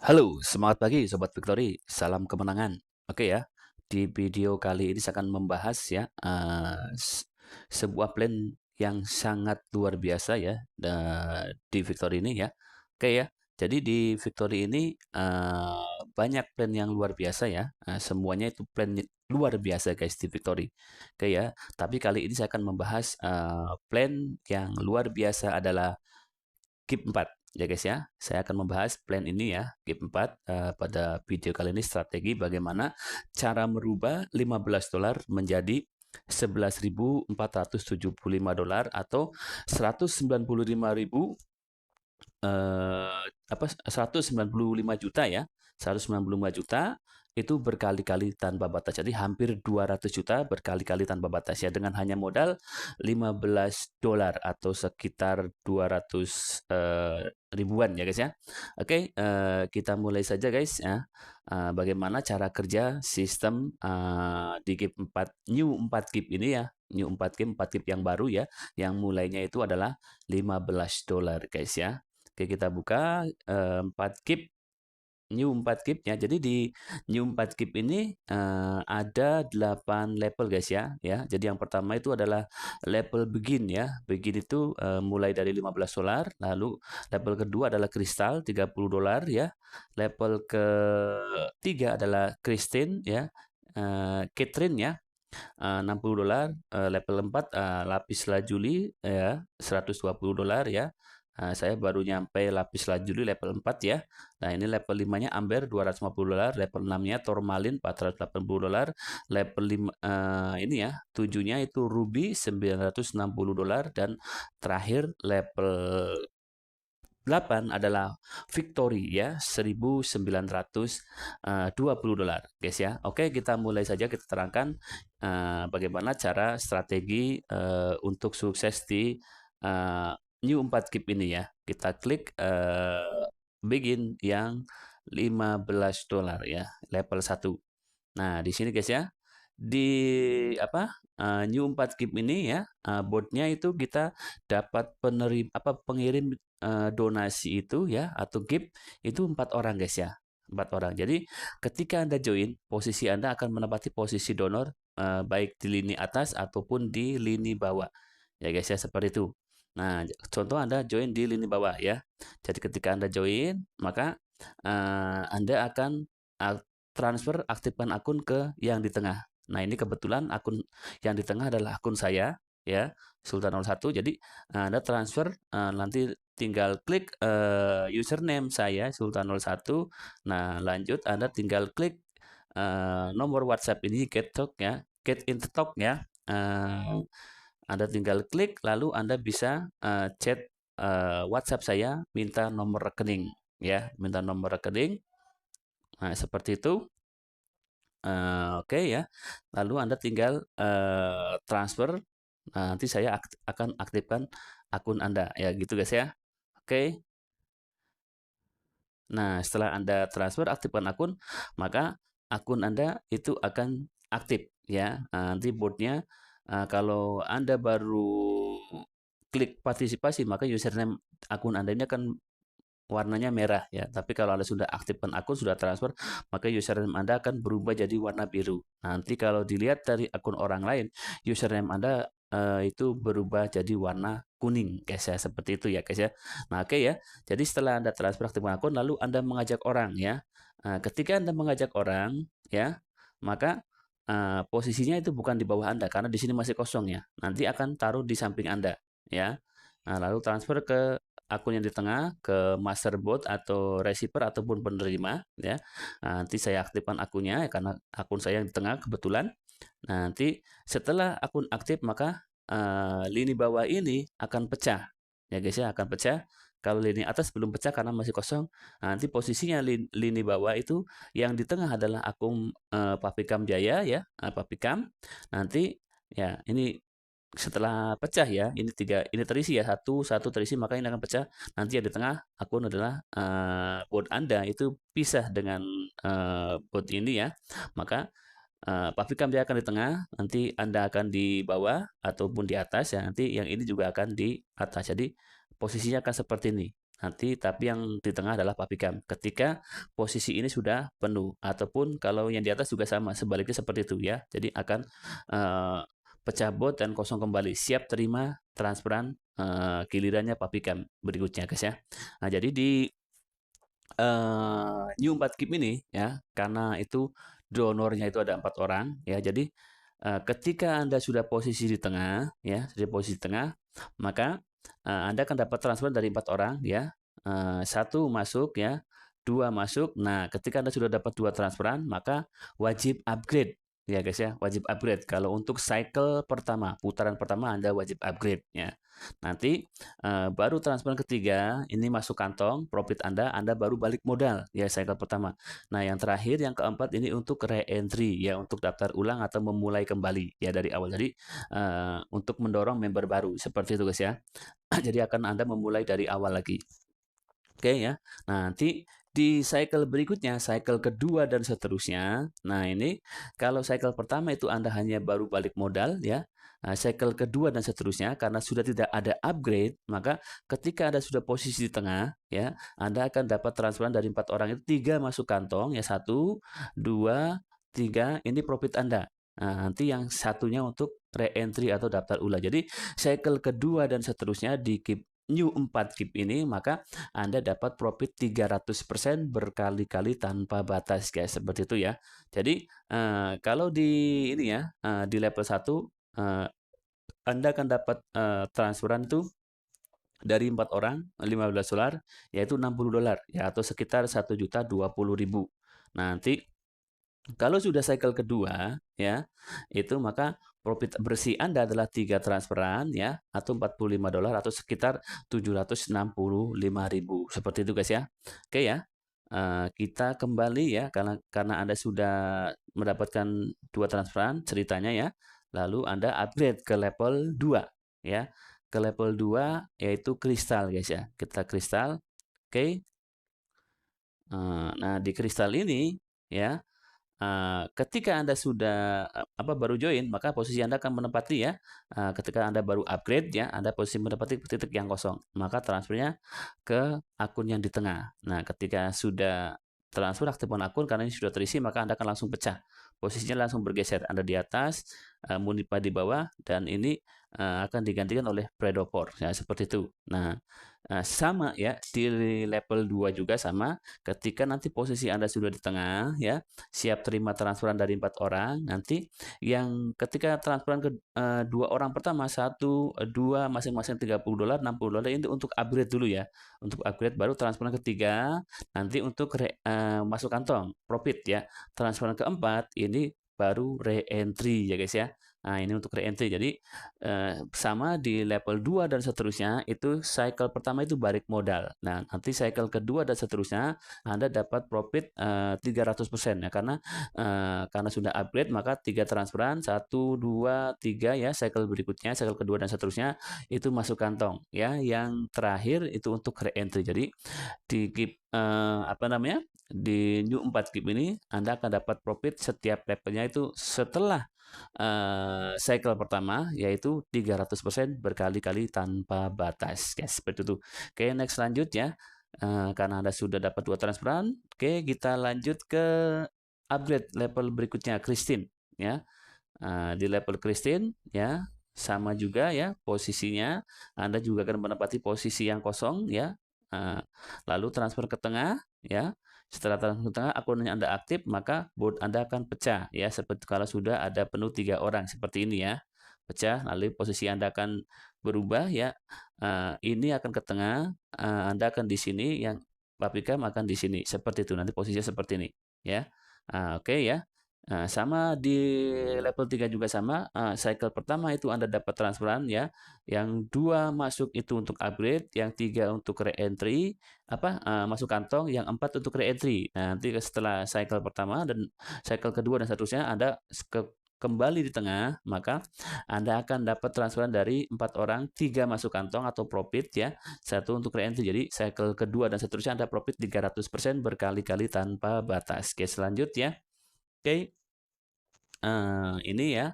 Halo, semangat pagi Sobat Victory, salam kemenangan. Oke ya, di video kali ini saya akan membahas ya sebuah plan yang sangat luar biasa ya di Victory ini ya. Oke ya, jadi di Victory ini banyak plan yang luar biasa ya. Semuanya itu plan luar biasa guys di Victory. Oke ya, tapi kali ini saya akan membahas plan yang luar biasa adalah GIP 4 ya guys ya. Saya akan membahas plan ini ya, GIP 4 pada video kali ini strategi bagaimana cara merubah $15 menjadi $11.475 atau 195.000 195 juta ya. 195 juta itu berkali-kali tanpa batas. Jadi hampir 200 juta berkali-kali tanpa batas ya dengan hanya modal $15 atau sekitar 200 ribuan ya guys ya. Oke, kita mulai saja guys ya. Bagaimana cara kerja sistem di GIP 4 New 4 GIP ini ya. New 4 GIP yang baru ya, yang mulainya itu adalah $15 guys ya. Oke, kita buka 4 GIP New 4 GIP ya. Jadi di New 4 GIP ini ada 8 level guys ya. Jadi yang pertama itu adalah level begin ya. Begin itu mulai dari $15, lalu level kedua adalah kristal $30 ya. Level ketiga adalah Christine ya. Catherine ya. $60, level 4 lapis lazuli ya $120 ya. Saya baru nyampe lapis lazuli level 4 ya. Nah, ini level 5-nya amber $250, level 6-nya tourmaline $480, level 5 ini ya, 7-nya itu ruby $960 dan terakhir level 8 adalah Victory ya $1.920 guys ya. Oke, kita mulai saja, kita terangkan bagaimana cara strategi untuk sukses di New 4 GIP ini ya. Kita klik begin yang $15 ya, level 1. Nah, di sini guys ya, di New 4 GIP ini ya, botnya itu kita dapat pengirim donasi itu ya atau GIP itu 4 orang guys ya. 4 orang. Jadi ketika Anda join, posisi Anda akan menempati posisi donor baik di lini atas ataupun di lini bawah. Ya guys ya, seperti itu. Nah, contoh Anda join di lini bawah ya. Jadi ketika Anda join, maka Anda akan transfer aktifkan akun ke yang di tengah. Nah, ini kebetulan akun yang di tengah adalah akun saya ya, Sultan01. Jadi Anda transfer nanti tinggal klik username saya Sultan01. Nah, lanjut Anda tinggal klik nomor WhatsApp ini get talk ya, get into talk ya. Anda tinggal klik lalu Anda bisa chat WhatsApp saya minta nomor rekening ya, minta nomor rekening. Nah, seperti itu. Oke ya. Lalu Anda tinggal transfer. Nah, nanti saya akan aktifkan akun Anda ya gitu guys ya. Oke. Nah, setelah Anda transfer aktifkan akun, maka akun Anda itu akan aktif ya. Nanti botnya kalau Anda baru klik partisipasi, maka username akun Anda ini akan warnanya merah ya. Tapi kalau Anda sudah aktifkan akun, sudah transfer, maka username Anda akan berubah jadi warna biru. Nanti kalau dilihat dari akun orang lain, username Anda itu berubah jadi warna kuning guys ya, seperti itu ya guys ya. Nah, oke ya. Jadi setelah Anda transfer aktifkan akun, lalu Anda mengajak orang ya. Ketika Anda mengajak orang ya, maka posisinya itu bukan di bawah Anda karena di sini masih kosong ya. Nanti akan taruh di samping Anda ya. Nah, lalu transfer ke akun yang di tengah ke master bot atau receiver ataupun penerima ya. Nah, nanti saya aktifkan akunnya ya, karena akun saya yang di tengah kebetulan. Nah, nanti setelah akun aktif maka lini bawah ini akan pecah ya guys ya, akan pecah. Kalau lini atas belum pecah karena masih kosong. Nah, nanti posisinya lini bawah itu yang di tengah adalah akun Papikam Jaya ya, Papikam. Nanti ya ini setelah pecah ya, ini terisi ya, satu terisi, maka ini akan pecah. Nanti yang di tengah akun adalah bot Anda itu pisah dengan bot ini ya. Maka Pavikam dia akan di tengah, nanti Anda akan di bawah ataupun di atas ya. Nanti yang ini juga akan di atas. Jadi posisinya akan seperti ini Nanti tapi yang di tengah adalah pabrikam. Ketika posisi ini sudah penuh ataupun kalau yang di atas juga sama, sebaliknya seperti itu ya. Jadi akan pecah bot dan kosong kembali, siap terima transferan gilirannya pabrikam berikutnya guys ya. Nah, jadi di new 4 keep ini ya, karena itu donornya itu ada 4 orang ya. Jadi ketika Anda sudah posisi di tengah ya, di posisi tengah, maka Anda akan dapat transfer dari 4 orang ya. Satu masuk ya, dua masuk. Nah, ketika Anda sudah dapat 2 transferan, maka wajib upgrade ya guys ya, wajib upgrade. Kalau untuk cycle pertama, putaran pertama Anda wajib upgrade ya. Nanti baru transfer ketiga, ini masuk kantong profit Anda baru balik modal ya cycle pertama. Nah, yang terakhir yang keempat ini untuk re-entry ya, untuk daftar ulang atau memulai kembali ya dari awal. Jadi untuk mendorong member baru seperti itu guys ya. Jadi akan Anda memulai dari awal lagi. Oke ya. Nah, nanti di cycle berikutnya, cycle kedua dan seterusnya. Nah, ini kalau cycle pertama itu Anda hanya baru balik modal ya. Nah, cycle kedua dan seterusnya karena sudah tidak ada upgrade, maka ketika Anda sudah posisi di tengah ya, Anda akan dapat transferan dari 4 orang itu 3 masuk kantong ya, 1, 2, 3 ini profit Anda. Nah, nanti yang satunya untuk re-entry atau daftar ulang. Jadi cycle kedua dan seterusnya di keep new 4 keep ini, maka Anda dapat profit 300% berkali-kali tanpa batas guys, seperti itu ya. Jadi kalau di ini ya, di level 1 Anda akan dapat transferan itu dari 4 orang $15 yaitu $60 ya, atau sekitar 1.020.000. Nanti kalau sudah cycle kedua ya, itu maka profit bersih Anda adalah 3 transferan ya, atau $45 atau sekitar 765.000. Seperti itu guys ya. Oke ya. Kita kembali ya, karena Anda sudah mendapatkan 2 transferan ceritanya ya. Lalu Anda upgrade ke level 2 ya. Ke level 2 yaitu kristal guys ya. Kita kristal. Oke. Nah, di kristal ini ya, ketika Anda sudah baru join, maka posisi Anda akan menempati ya. Ketika Anda baru upgrade ya, Anda posisi menempati titik yang kosong. Maka transfernya ke akun yang di tengah. Nah, ketika sudah transfer aktifkan akun karena ini sudah terisi, maka Anda akan langsung pecah. Posisinya langsung bergeser. Anda di atas, Munipa di bawah, dan ini akan digantikan oleh Predopor. Ya, seperti itu. Nah, sama ya, di level 2 juga sama. Ketika nanti posisi Anda sudah di tengah ya, siap terima transferan dari 4 orang, nanti yang ketika transferan ke 2 orang pertama, 1, 2 masing-masing $30, $60 ini untuk upgrade dulu ya. Untuk upgrade baru transferan ketiga, nanti untuk masuk kantong profit ya. Transferan keempat ini baru re-entry ya guys ya. Nah, ini untuk re-entry. Jadi sama di level 2 dan seterusnya, itu cycle pertama itu balik modal. Nah, nanti cycle kedua dan seterusnya Anda dapat profit 300% ya, karena sudah upgrade maka 3 transferan, 1, 2, 3 ya, cycle berikutnya, cycle kedua dan seterusnya itu masuk kantong ya. Yang terakhir itu untuk re-entry. Jadi di keep di new 4 keep ini Anda akan dapat profit setiap levelnya itu setelah cycle pertama yaitu 300% berkali-kali tanpa batas guys, seperti itu. Oke, next lanjut ya. Karena Anda sudah dapat 2 transferan, oke kita lanjut ke upgrade level berikutnya, Christine ya. Di level Christine ya, sama juga ya posisinya, Anda juga akan menempati posisi yang kosong ya. Lalu transfer ke tengah ya. Setelah transfer ke tengah, akunnya Anda aktif, maka board Anda akan pecah ya, seperti kalau sudah ada penuh 3 orang seperti ini ya. Pecah, lalu posisi Anda akan berubah ya. Ini akan ke tengah, Anda akan di sini, yang paprikam akan di sini, seperti itu. Nanti posisinya seperti ini ya. Oke ya. Sama di level 3 juga sama, cycle pertama itu Anda dapat transferan ya, yang 2 masuk itu untuk upgrade, yang 3 untuk re-entry, masuk kantong, yang 4 untuk re-entry. Nah, nanti setelah cycle pertama dan cycle kedua dan seterusnya Anda kembali di tengah, maka Anda akan dapat transferan dari 4 orang, 3 masuk kantong atau profit ya, 1 untuk re-entry. Jadi cycle kedua dan seterusnya Anda profit 300% berkali-kali tanpa batas. Oke, selanjutnya. Oke, ini ya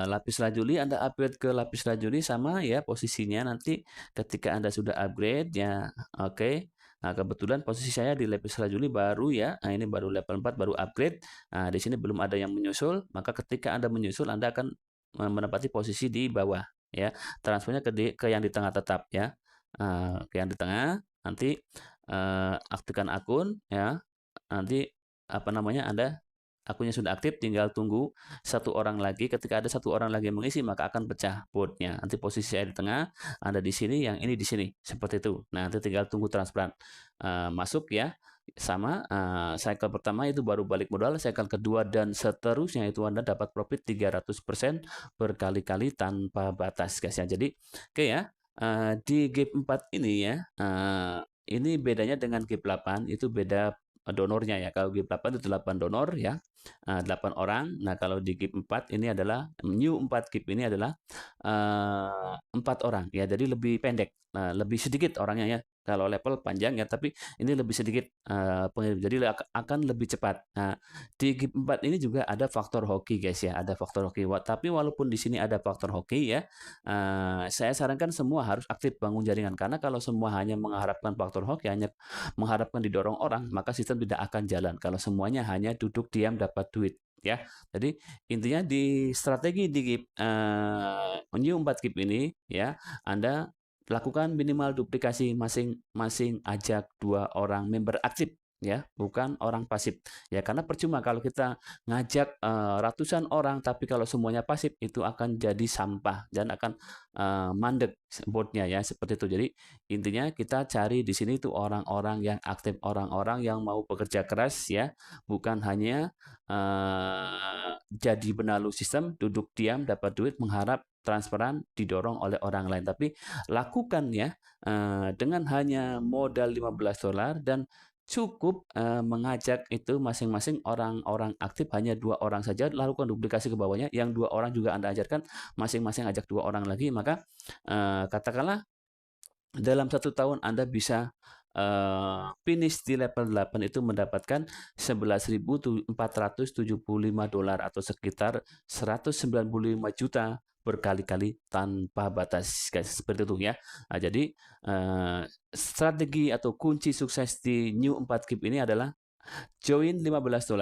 lapis lazuli, Anda upgrade ke lapis lazuli sama ya posisinya nanti ketika Anda sudah upgrade ya. Oke. Nah, kebetulan posisi saya di lapis lazuli baru ya. Nah, ini baru level 4 baru upgrade. Nah, di sini belum ada yang menyusul, maka ketika Anda menyusul Anda akan menempati posisi di bawah ya. Transfernya ke yang di tengah tetap ya. Ke yang di tengah, nanti aktifkan akun ya. Nanti apa namanya, Anda akunnya sudah aktif, tinggal tunggu satu orang lagi. Ketika ada satu orang lagi yang mengisi, maka akan pecah botnya. Nanti posisi saya di tengah, Anda di sini, yang ini di sini, seperti itu. Nah, nanti tinggal tunggu transferan masuk ya. Sama cycle pertama itu baru balik modal, cycle kedua dan seterusnya itu Anda dapat profit 300% berkali-kali tanpa batas guys ya. Jadi oke ya, di gap 4 ini ya, ini bedanya dengan gap 8, itu beda donornya ya. Kalau gap 8 itu 8 donor ya, 8 orang. Nah, kalau di gap 4 ini adalah new 4 gap ini adalah 4 orang ya. Jadi lebih pendek, lebih sedikit orangnya ya. Kalau level panjang ya, tapi ini lebih sedikit pengirim. Jadi akan lebih cepat. Nah, di gap 4 ini juga ada faktor hoki guys ya, ada faktor hoki. Tapi walaupun di sini ada faktor hoki ya, saya sarankan semua harus aktif bangun jaringan, karena kalau semua hanya mengharapkan faktor hoki, hanya mengharapkan didorong orang, maka sistem tidak akan jalan kalau semuanya hanya duduk diam dapat duit ya. Jadi intinya di strategi di new 4 GIP ini ya, Anda lakukan minimal duplikasi masing-masing, ajak 2 orang member aktif ya, bukan orang pasif ya, karena percuma kalau kita ngajak ratusan orang tapi kalau semuanya pasif itu akan jadi sampah dan akan mandek botnya ya, seperti itu. Jadi intinya kita cari di sini tuh orang-orang yang aktif, orang-orang yang mau bekerja keras ya, bukan hanya jadi benalu sistem, duduk diam dapat duit mengharap transferan didorong oleh orang lain. Tapi lakukan ya dengan hanya modal $15 dan cukup mengajak itu masing-masing orang-orang aktif, hanya 2 orang saja, lakukan duplikasi ke bawahnya, yang 2 orang juga Anda ajarkan, masing-masing ajak 2 orang lagi, maka katakanlah dalam 1 tahun Anda bisa finish di level 8 itu mendapatkan $11.475 atau sekitar 195 juta berkali-kali tanpa batas guys, seperti itu ya. Nah, jadi strategi atau kunci sukses di new 4 GIP ini adalah join $15,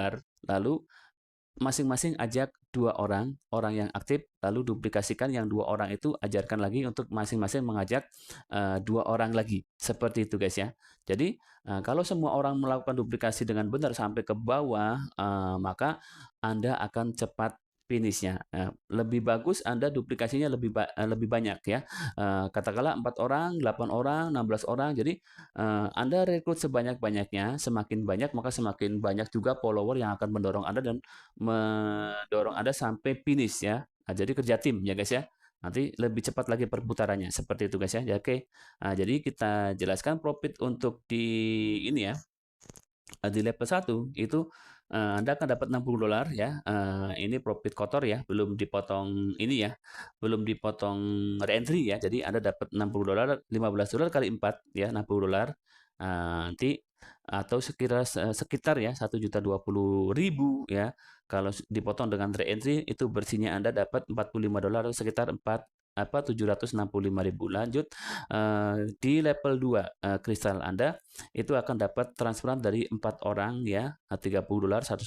lalu masing-masing ajak 2 orang yang aktif, lalu duplikasikan yang 2 orang itu, ajarkan lagi untuk masing-masing mengajak 2 orang lagi, seperti itu guys ya. Jadi kalau semua orang melakukan duplikasi dengan benar sampai ke bawah, maka Anda akan cepat finishnya. Lebih bagus Anda duplikasinya lebih banyak ya. Katakanlah 4 orang, 8 orang, 16 orang. Jadi Anda rekrut sebanyak-banyaknya, semakin banyak maka semakin banyak juga follower yang akan mendorong Anda dan mendorong Anda sampai finish ya. Nah, jadi kerja tim ya guys ya. Nanti lebih cepat lagi perputarannya, seperti itu guys ya. Ya, oke. Nah, jadi kita jelaskan profit untuk di ini ya. Di level 1 itu Anda akan dapat $60 ya. Ini profit kotor ya, belum dipotong ini ya, belum dipotong reentry ya. Jadi Anda dapat $60, $15 kali 4 ya, $60. Nanti atau sekitar ya 1.020.000 ya. Kalau dipotong dengan reentry itu bersihnya Anda dapat $45 atau sekitar 765.000. Lanjut di level 2 kristal Anda itu akan dapat transferan dari 4 orang ya, $30, $120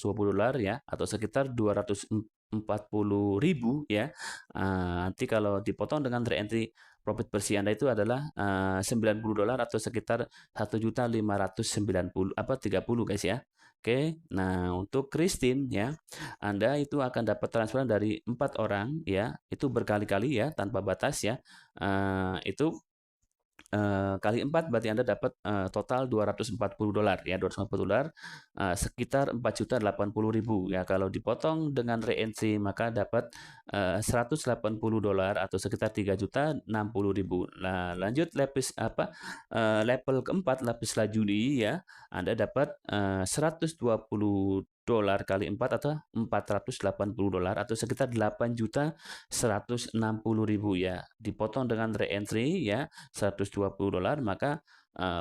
ya, atau sekitar 240.000 ya. Nanti kalau dipotong dengan reentry, profit bersih Anda itu adalah $90 atau sekitar 1.590.030 guys ya. Oke, nah untuk Christine ya, Anda itu akan dapat transferan dari 4 orang ya, itu berkali-kali ya, tanpa batas ya. Itu kali 4 berarti Anda dapat total $240 ya, $240 sekitar 4.080.000 ya. Kalau dipotong dengan reentry maka dapat $180 atau sekitar 3.060.000. Nah, lanjut level keempat, lapis lazuli ya, Anda dapat $120 kali 4 atau $480 atau sekitar 8.160.000 ya. Dipotong dengan reentry ya $120, maka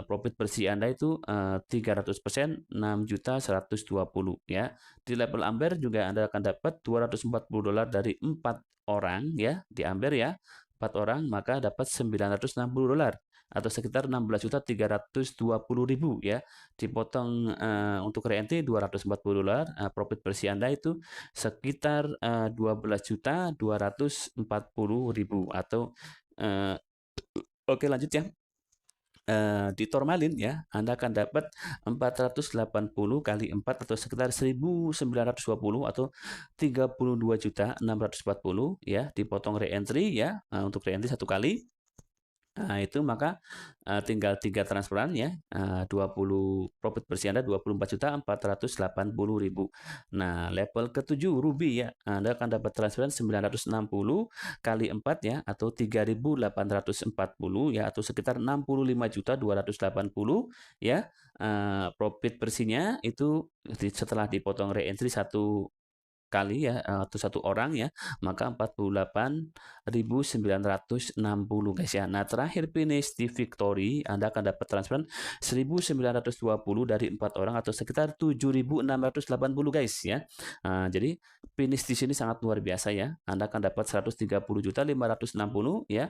profit bersih Anda itu 300%, 6.120 ya. Di level Ampere juga Anda akan dapat $240 dari 4 orang ya, di Ampere ya. 4 orang maka dapat $960 atau sekitar 16.320.000 ya. Dipotong untuk re-entry $240, profit bersih Anda itu sekitar 12.240.000 atau oke lanjut ya. Di Tourmaline ya, Anda akan dapat 480 kali 4 atau sekitar 1.920 atau 32.640 ya, dipotong re-entry ya, untuk re-entry 1 kali. Nah, itu maka tinggal 3 transferan ya, 20 profit bersih Anda 24.480.000. Nah, level ke-7 Ruby ya, Anda akan dapat transferan 960 kali 4 ya, atau 3.840 ya, atau sekitar 65.280 ya. Profit bersihnya itu setelah dipotong re-entry 1 kali ya, atau 1 orang ya, maka 48.960 guys ya. Nah, terakhir finish di Victory, Anda akan dapat transferan 1.920 dari 4 orang atau sekitar 7.680 guys ya. Jadi finish di sini sangat luar biasa ya. Anda akan dapat 130.560 ya.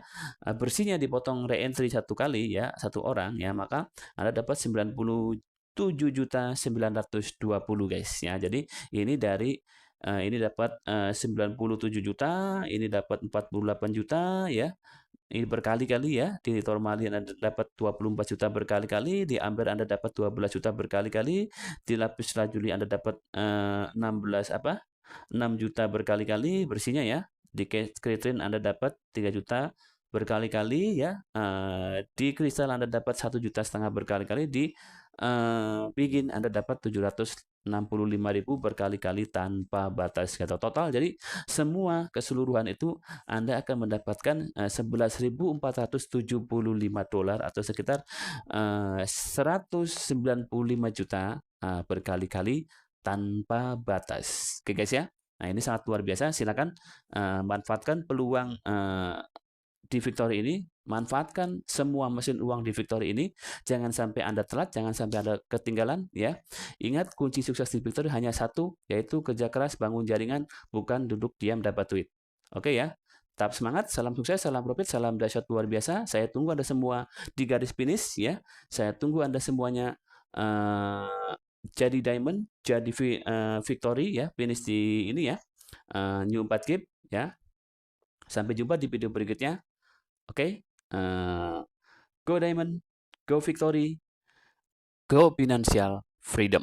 Bersihnya dipotong re-entry 1 kali ya, 1 orang ya, maka Anda dapat 97.920 guys ya. Jadi ini dari ini dapat 97 juta, ini dapat 48 juta ya. Ini berkali-kali ya, di Tourmaline Anda dapat 24 juta berkali-kali, di Ampere Anda dapat 12 juta berkali-kali, di lapis lazuli Anda dapat 6 juta berkali-kali bersihnya ya. Di Creatine Anda dapat 3 juta berkali-kali ya. Di kristal Anda dapat 1,5 juta berkali-kali, di Begin Anda dapat 765.000 berkali-kali tanpa batas kata total. Jadi semua keseluruhan itu Anda akan mendapatkan $11.475 atau sekitar 195 juta berkali-kali tanpa batas. Oke guys ya. Nah, ini sangat luar biasa. Silakan manfaatkan peluang di Victory ini, manfaatkan semua mesin uang di Victory ini. Jangan sampai Anda telat, jangan sampai Anda ketinggalan ya. Ingat, kunci sukses di Victory hanya satu, yaitu kerja keras, bangun jaringan, bukan duduk diam dapat duit. Oke ya. Tetap semangat, salam sukses, salam profit, salam dahsyat luar biasa. Saya tunggu Anda semua di garis finish ya. Saya tunggu Anda semuanya jadi diamond, jadi victory ya, finish di ini ya. New 4 Keep ya. Sampai jumpa di video berikutnya. Oke, go diamond, go victory, go financial freedom.